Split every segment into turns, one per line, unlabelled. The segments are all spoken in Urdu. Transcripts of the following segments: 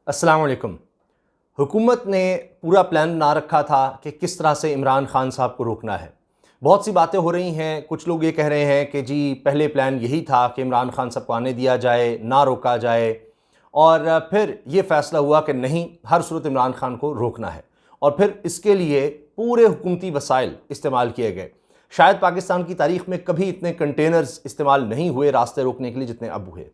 السلام علیکم۔ حکومت نے پورا پلان بنا رکھا تھا کہ کس طرح سے عمران خان صاحب کو روکنا ہے۔ بہت سی باتیں ہو رہی ہیں، کچھ لوگ یہ کہہ رہے ہیں کہ جی پہلے پلان یہی تھا کہ عمران خان صاحب کو آنے دیا جائے، نہ روکا جائے، اور پھر یہ فیصلہ ہوا کہ نہیں، ہر صورت عمران خان کو روکنا ہے، اور پھر اس کے لیے پورے حکومتی وسائل استعمال کیے گئے۔ شاید پاکستان کی تاریخ میں کبھی اتنے کنٹینرز استعمال نہیں ہوئے راستے روکنے کے لیے جتنے اب ہوئے۔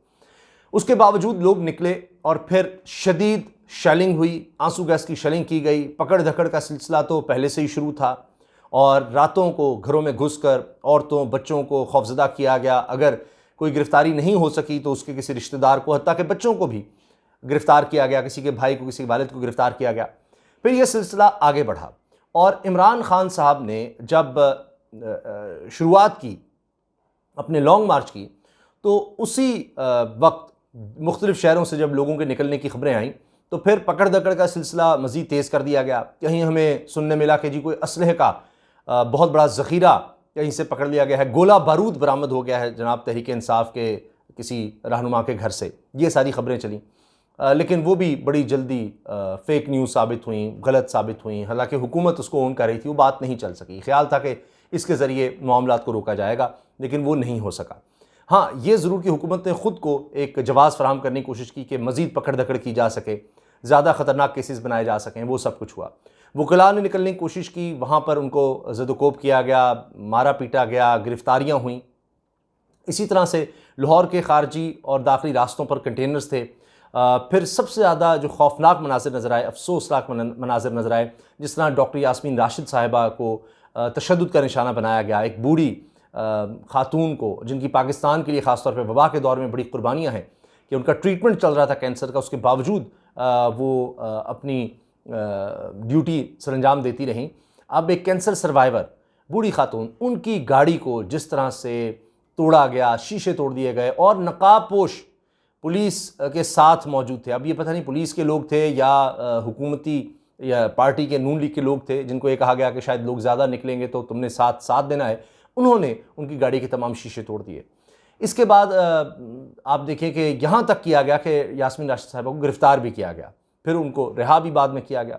اس کے باوجود لوگ نکلے اور پھر شدید شیلنگ ہوئی، آنسو گیس کی شیلنگ کی گئی۔ پکڑ دھکڑ کا سلسلہ تو پہلے سے ہی شروع تھا، اور راتوں کو گھروں میں گھس کر عورتوں بچوں کو خوفزدہ کیا گیا۔ اگر کوئی گرفتاری نہیں ہو سکی تو اس کے کسی رشتہ دار کو، حتیٰ کہ بچوں کو بھی گرفتار کیا گیا، کسی کے بھائی کو، کسی کے والد کو گرفتار کیا گیا۔ پھر یہ سلسلہ آگے بڑھا، اور عمران خان صاحب نے جب شروعات کی اپنے لانگ مارچ کی، تو اسی وقت مختلف شہروں سے جب لوگوں کے نکلنے کی خبریں آئیں تو پھر پکڑ دکڑ کا سلسلہ مزید تیز کر دیا گیا۔ کہیں ہمیں سننے ملا کہ جی کوئی اسلحے کا بہت بڑا ذخیرہ کہیں سے پکڑ لیا گیا ہے، گولہ بارود برآمد ہو گیا ہے جناب تحریک انصاف کے کسی رہنما کے گھر سے، یہ ساری خبریں چلیں، لیکن وہ بھی بڑی جلدی فیک نیوز ثابت ہوئیں، غلط ثابت ہوئیں۔ حالانکہ حکومت اس کو اون کر رہی تھی، وہ بات نہیں چل سکی۔ خیال تھا کہ اس کے ذریعے معاملات کو روکا جائے گا، لیکن وہ نہیں ہو سکا۔ ہاں، یہ ضرور کہ حکومت نے خود کو ایک جواز فراہم کرنے کی کوشش کی کہ مزید پکڑ دکڑ کی جا سکے، زیادہ خطرناک کیسز بنائے جا سکیں، وہ سب کچھ ہوا۔ وکلاء نے نکلنے کی کوشش کی، وہاں پر ان کو زد و کوب کیا گیا، مارا پیٹا گیا، گرفتاریاں ہوئیں۔ اسی طرح سے لاہور کے خارجی اور داخلی راستوں پر کنٹینرز تھے۔ پھر سب سے زیادہ جو خوفناک مناظر نظر آئے، افسوسناک مناظر نظر آئے، جس طرح ڈاکٹر یاسمین راشد صاحبہ کو تشدد کا نشانہ بنایا گیا، ایک بوڑھی خاتون کو، جن کی پاکستان کے لیے خاص طور پہ وبا کے دور میں بڑی قربانیاں ہیں، کہ ان کا ٹریٹمنٹ چل رہا تھا کینسر کا، اس کے باوجود وہ اپنی ڈیوٹی سر انجام دیتی رہیں۔ اب ایک کینسر سروائیور بوڑھی خاتون، ان کی گاڑی کو جس طرح سے توڑا گیا، شیشے توڑ دیے گئے، اور نقاب پوش پولیس کے ساتھ موجود تھے۔ اب یہ پتہ نہیں پولیس کے لوگ تھے یا حکومتی یا پارٹی کے نون لیگ کے لوگ تھے، جن کو یہ کہا گیا کہ شاید لوگ زیادہ نکلیں گے تو تم نے ساتھ دینا ہے۔ انہوں نے ان کی گاڑی کے تمام شیشے توڑ دیے۔ اس کے بعد آپ دیکھیں کہ یہاں تک کیا گیا کہ یاسمین راشد صاحبہ کو گرفتار بھی کیا گیا، پھر ان کو رہا بھی بعد میں کیا گیا۔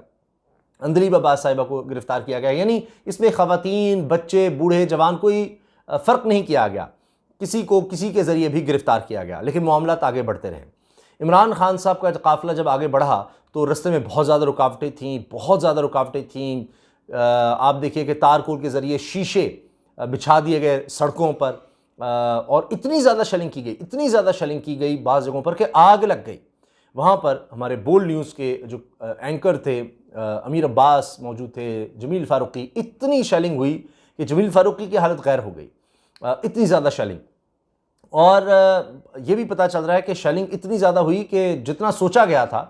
اندلیب عباس صاحبہ کو گرفتار کیا گیا، یعنی اس میں خواتین، بچے، بوڑھے، جوان، کوئی فرق نہیں کیا گیا، کسی کو کسی کے ذریعے بھی گرفتار کیا گیا، لیکن معاملات آگے بڑھتے رہے۔ عمران خان صاحب کا قافلہ جب آگے بڑھا تو رستے میں بہت زیادہ رکاوٹیں تھیں۔ آپ دیکھیے کہ تارکول کے ذریعے شیشے بچھا دیے گئے سڑکوں پر، اور اتنی زیادہ شیلنگ کی گئی بعض جگہوں پر کہ آگ لگ گئی۔ وہاں پر ہمارے بولڈ نیوز کے جو اینکر تھے، امیر عباس موجود تھے، جمیل فاروقی، اتنی شیلنگ ہوئی کہ جمیل فاروقی کی حالت غیر ہو گئی، اتنی زیادہ شیلنگ۔ اور یہ بھی پتہ چل رہا ہے کہ شیلنگ اتنی زیادہ ہوئی کہ جتنا سوچا گیا تھا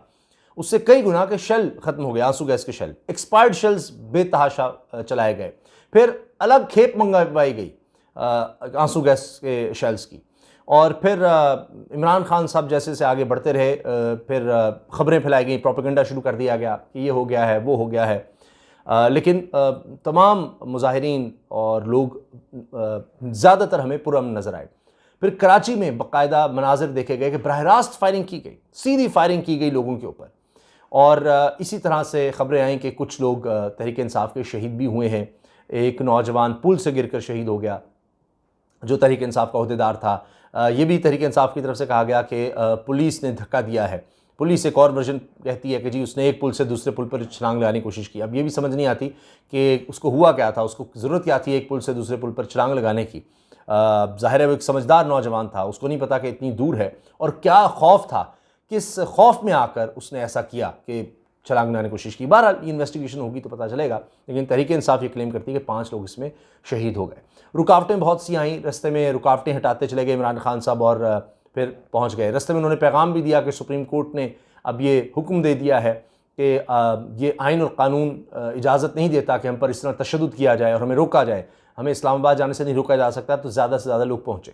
اس سے کئی گنا کہ شیل ختم ہو گئے، آنسو گیس کے شیل، ایکسپائرڈ شیلز بے تحاشا چلائے گئے۔ پھر الگ کھیپ منگوائی گئی آنسو گیس کے شیلز کی، اور پھر عمران خان صاحب جیسے سے آگے بڑھتے رہے، پھر خبریں پھیلائی گئیں، پروپیگنڈا شروع کر دیا گیا کہ یہ ہو گیا ہے، وہ ہو گیا ہے، لیکن تمام مظاہرین اور لوگ زیادہ تر ہمیں پرامن نظر آئے۔ پھر کراچی میں باقاعدہ مناظر دیکھے گئے کہ براہ راست فائرنگ کی گئی، سیدھی فائرنگ کی گئی لوگوں کے اوپر، اور اسی طرح سے خبریں آئیں کہ کچھ لوگ تحریک انصاف کے شہید بھی ہوئے ہیں۔ ایک نوجوان پل سے گر کر شہید ہو گیا جو تحریک انصاف کا عہدیدار تھا۔ یہ بھی تحریک انصاف کی طرف سے کہا گیا کہ پولیس نے دھکا دیا ہے۔ پولیس ایک اور ورژن کہتی ہے کہ جی اس نے ایک پل سے دوسرے پل پر چھلانگ لگانے کی کوشش کی۔ اب یہ بھی سمجھ نہیں آتی کہ اس کو ہوا کیا تھا، اس کو ضرورت کیا تھی ایک پل سے دوسرے پل پر چھلانگ لگانے کی۔ ظاہر ہے وہ ایک سمجھدار نوجوان تھا، اس کو نہیں پتا کہ اتنی دور ہے، اور کیا خوف تھا، کس خوف میں آ کر اس نے ایسا کیا کہ چھلانگ لگانے کی کوشش کی۔ بہرحال یہ انویسٹیگیشن ہوگی تو پتہ چلے گا، لیکن تحریک انصاف یہ کلیم کرتی ہے کہ 5 لوگ اس میں شہید ہو گئے۔ رکاوٹیں بہت سی آئیں، رستے میں رکاوٹیں ہٹاتے چلے گئے عمران خان صاحب، اور پھر پہنچ گئے۔ رستے میں انہوں نے پیغام بھی دیا کہ سپریم کورٹ نے اب یہ حکم دے دیا ہے کہ یہ آئین اور قانون اجازت نہیں دیتا کہ ہم پر اس طرح تشدد کیا جائے اور ہمیں روکا جائے، ہمیں اسلام آباد جانے سے نہیں روکا جا سکتا، تو زیادہ سے زیادہ لوگ پہنچے۔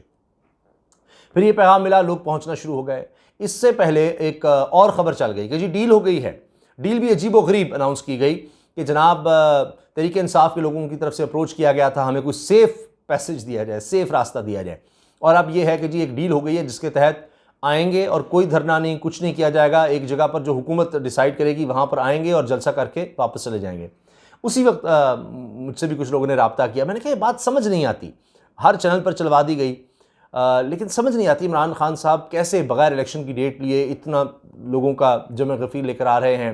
پھر یہ پیغام ملا، لوگ پہنچنا شروع ہو گئے۔ اس سے پہلے ایک اور خبر چل گئی کہ جی ڈیل ہو گئی ہے۔ ڈیل بھی عجیب و غریب اناؤنس کی گئی کہ جناب تحریک انصاف کے لوگوں کی طرف سے اپروچ کیا گیا تھا، ہمیں کوئی سیف پیسج دیا جائے، سیف راستہ دیا جائے، اور اب یہ ہے کہ جی ایک ڈیل ہو گئی ہے جس کے تحت آئیں گے اور کوئی دھرنا نہیں، کچھ نہیں کیا جائے گا، ایک جگہ پر جو حکومت ڈیسائیڈ کرے گی وہاں پر آئیں گے اور جلسہ کر کے واپس چلے جائیں گے۔ اسی وقت مجھ سے بھی کچھ لوگوں نے رابطہ کیا، میں نے کہا یہ بات سمجھ نہیں آتی، ہر چینل پر چلوا دی گئی، لیکن سمجھ نہیں آتی عمران خان صاحب کیسے بغیر الیکشن کی ڈیٹ لیے اتنا لوگوں کا جمع غفیر لے کر آ رہے ہیں،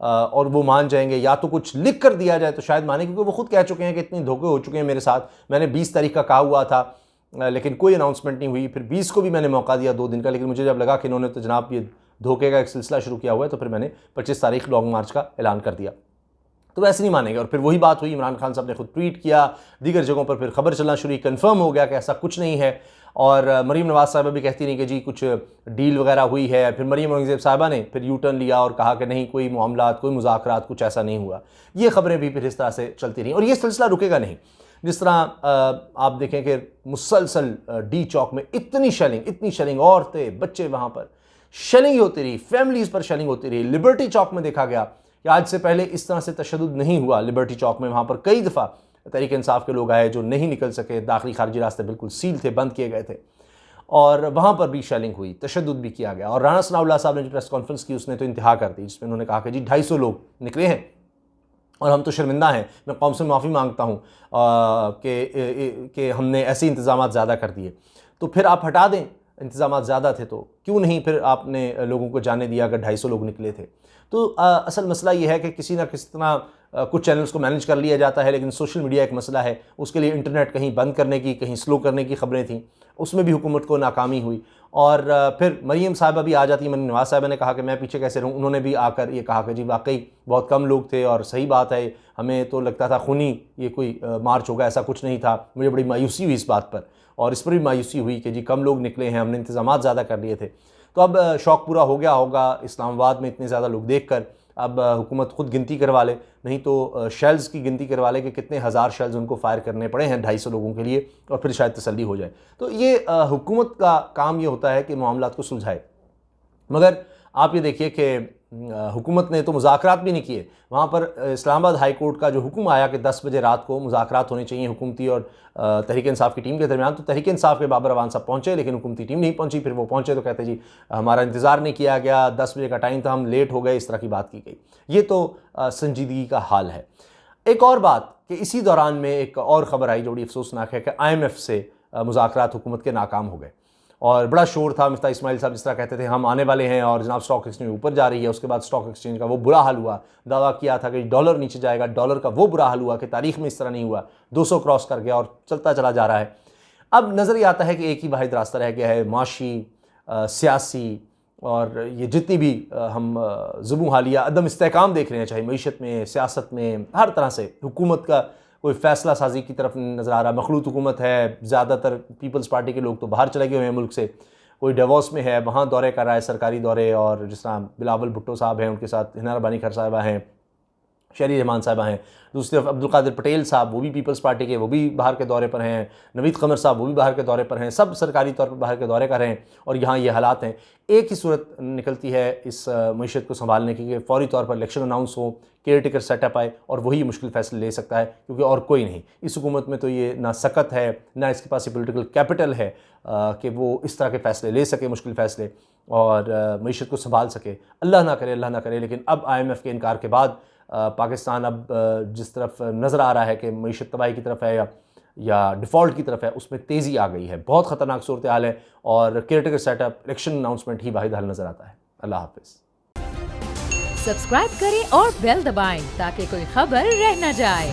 اور وہ مان جائیں گے، یا تو کچھ لکھ کر دیا جائے تو شاید مانیں، کیونکہ وہ خود کہہ چکے ہیں کہ اتنے دھوکے ہو چکے ہیں میرے ساتھ، میں نے 20 تاریخ کا کہا ہوا تھا لیکن کوئی اناؤنسمنٹ نہیں ہوئی، پھر 20 کو بھی میں نے موقع دیا 2 دن کا، لیکن مجھے جب لگا کہ انہوں نے تو جناب یہ دھوکے کا ایک سلسلہ شروع کیا ہوا ہے تو پھر میں نے 25 تاریخ لانگ مارچ کا اعلان کر دیا، تو ویسے نہیں مانیں گے۔ اور پھر وہی بات ہوئی، عمران خان صاحب نے خود ٹویٹ کیا، دیگر جگہوں پر پھر خبر چلنا شروع، کنفرم ہو گیا کہ ایسا کچھ نہیں ہے، اور مریم نواز صاحبہ بھی کہتی نہیں کہ جی کچھ ڈیل وغیرہ ہوئی ہے، پھر مریم اورنگزیب صاحبہ نے پھر یو ٹرن لیا اور کہا کہ نہیں کوئی معاملات، کوئی مذاکرات، کچھ ایسا نہیں ہوا۔ یہ خبریں بھی پھر اس طرح سے چلتی رہیں اور یہ سلسلہ رکے گا نہیں۔ جس طرح آپ دیکھیں کہ مسلسل ڈی چوک میں اتنی شیلنگ، عورتیں بچے وہاں پر شیلنگ ہوتی رہی، فیملیز پر شیلنگ ہوتی رہی۔ لبرٹی چوک میں دیکھا گیا کہ آج سے پہلے اس طرح سے تشدد نہیں ہوا لبرٹی چوک میں، وہاں پر کئی دفعہ تحریک انصاف کے لوگ آئے جو نہیں نکل سکے، داخلی خارجی راستے بالکل سیل تھے، بند کیے گئے تھے، اور وہاں پر بھی شیلنگ ہوئی، تشدد بھی کیا گیا۔ اور رانا ثناء اللہ صاحب نے جو پریس کانفرنس کی اس نے تو انتہا کر دی، جس میں انہوں نے کہا کہ جی 250 لوگ نکلے ہیں اور ہم تو شرمندہ ہیں، میں قوم سے معافی مانگتا ہوں کہ ہم نے ایسے انتظامات زیادہ کر دیے۔ تو پھر آپ ہٹا دیں، انتظامات زیادہ تھے تو کیوں نہیں پھر آپ نے لوگوں کو جانے دیا اگر 250 لوگ نکلے تھے؟ تو اصل مسئلہ یہ ہے کہ کسی نہ کسی طرح کچھ چینلز کو مینیج کر لیا جاتا ہے، لیکن سوشل میڈیا ایک مسئلہ ہے، اس کے لیے انٹرنیٹ کہیں بند کرنے کی، کہیں سلو کرنے کی خبریں تھیں، اس میں بھی حکومت کو ناکامی ہوئی۔ اور پھر مریم صاحبہ بھی آ جاتی، مریم نواز صاحبہ نے کہا کہ میں پیچھے کیسے رہوں، انہوں نے بھی آ کر یہ کہا کہ جی واقعی بہت کم لوگ تھے اور صحیح بات ہے، ہمیں تو لگتا تھا خونی یہ کوئی مارچ ہوگا، ایسا کچھ نہیں تھا، مجھے بڑی مایوسی ہوئی اس بات پر، اور اس پر بھی مایوسی ہوئی کہ جی کم لوگ نکلے ہیں، ہم نے انتظامات زیادہ کر لیے تھے۔ تو اب شوق پورا ہو گیا ہوگا اسلام آباد میں اتنے زیادہ لوگ دیکھ کر، اب حکومت خود گنتی کروا لے، نہیں تو شیلز کی گنتی کروا لے کہ کتنے ہزار شیلز ان کو فائر کرنے پڑے ہیں 250 لوگوں کے لیے، اور پھر شاید تسلی ہو جائے۔ تو یہ حکومت کا کام یہ ہوتا ہے کہ معاملات کو سلجھائے، مگر آپ یہ دیکھیے کہ حکومت نے تو مذاکرات بھی نہیں کیے۔ وہاں پر اسلام آباد ہائی کورٹ کا جو حکم آیا کہ 10 بجے رات کو مذاکرات ہونے چاہیے حکومتی اور تحریک انصاف کی ٹیم کے درمیان، تو تحریک انصاف کے بابر اعوان صاحب پہنچے لیکن حکومتی ٹیم نہیں پہنچی۔ پھر وہ پہنچے تو کہتے جی ہمارا انتظار نہیں کیا گیا، 10 بجے کا ٹائم تھا، ہم لیٹ ہو گئے، اس طرح کی بات کی گئی۔ یہ تو سنجیدگی کا حال ہے۔ ایک اور بات کہ اسی دوران میں ایک اور خبر آئی جو بڑی افسوسناک ہے کہ IMF سے مذاکرات حکومت کے ناکام ہو گئے، اور بڑا شور تھا، مفتاح اسماعیل صاحب جس طرح کہتے تھے ہم آنے والے ہیں اور جناب سٹاک ایکسچینج اوپر جا رہی ہے، اس کے بعد سٹاک ایکسچینج کا وہ برا حال ہوا، دعویٰ کیا تھا کہ ڈالر نیچے جائے گا، ڈالر کا وہ برا حال ہوا کہ تاریخ میں اس طرح نہیں ہوا، 200 کراس کر گیا اور چلتا چلا جا رہا ہے۔ اب نظر یہ آتا ہے کہ ایک ہی واحد راستہ رہ گیا ہے، معاشی، سیاسی، اور یہ جتنی بھی ہم زبوں حالیہ عدم استحکام دیکھ رہے ہیں، چاہے معیشت میں، سیاست میں، ہر طرح سے حکومت کا کوئی فیصلہ سازی کی طرف نظر آ رہا، مخلوط حکومت ہے، زیادہ تر پیپلز پارٹی کے لوگ تو باہر چلے گئے ہوئے ہیں ملک سے، کوئی ڈیووس میں ہے وہاں دورے کر رہا ہے، سرکاری دورے، اور جس طرح بلاول بھٹو صاحب ہیں، ان کے ساتھ ہنا ربانی کھر صاحبہ ہیں، شہری رحمان صاحبہ ہیں، دوسری طرف عبدالقادر پٹیل صاحب وہ بھی پیپلز پارٹی کے، وہ بھی باہر کے دورے پر ہیں، نوید قمر صاحب وہ بھی باہر کے دورے پر ہیں، سب سرکاری طور پر باہر کے دورے کر رہے ہیں، اور یہاں یہ حالات ہیں۔ ایک ہی صورت نکلتی ہے اس معیشت کو سنبھالنے کی کہ فوری طور پر الیکشن اناؤنس ہو، کیئر ٹیکر سیٹ اپ آئے، اور وہی مشکل فیصلے لے سکتا ہے، کیونکہ اور کوئی نہیں۔ اس حکومت میں تو یہ نہ سکت ہے، نہ اس کے پاس یہ پولیٹیکل کیپٹل ہے کہ وہ اس طرح کے فیصلے لے سکے، مشکل فیصلے، اور معیشت کو سنبھال سکے۔ اللہ نہ کرے، لیکن اب IMF کے انکار کے بعد پاکستان اب جس طرف نظر آ رہا ہے کہ معیشت تباہی کی طرف ہے یا ڈیفالٹ کی طرف ہے، اس میں تیزی آ گئی ہے، بہت خطرناک صورتحال ہے، اور caretaker set up, election announcement ہی واحد حل نظر آتا ہے۔ اللہ حافظ۔
سبسکرائب کریں اور بیل دبائیں تاکہ کوئی خبر رہ نہ جائے۔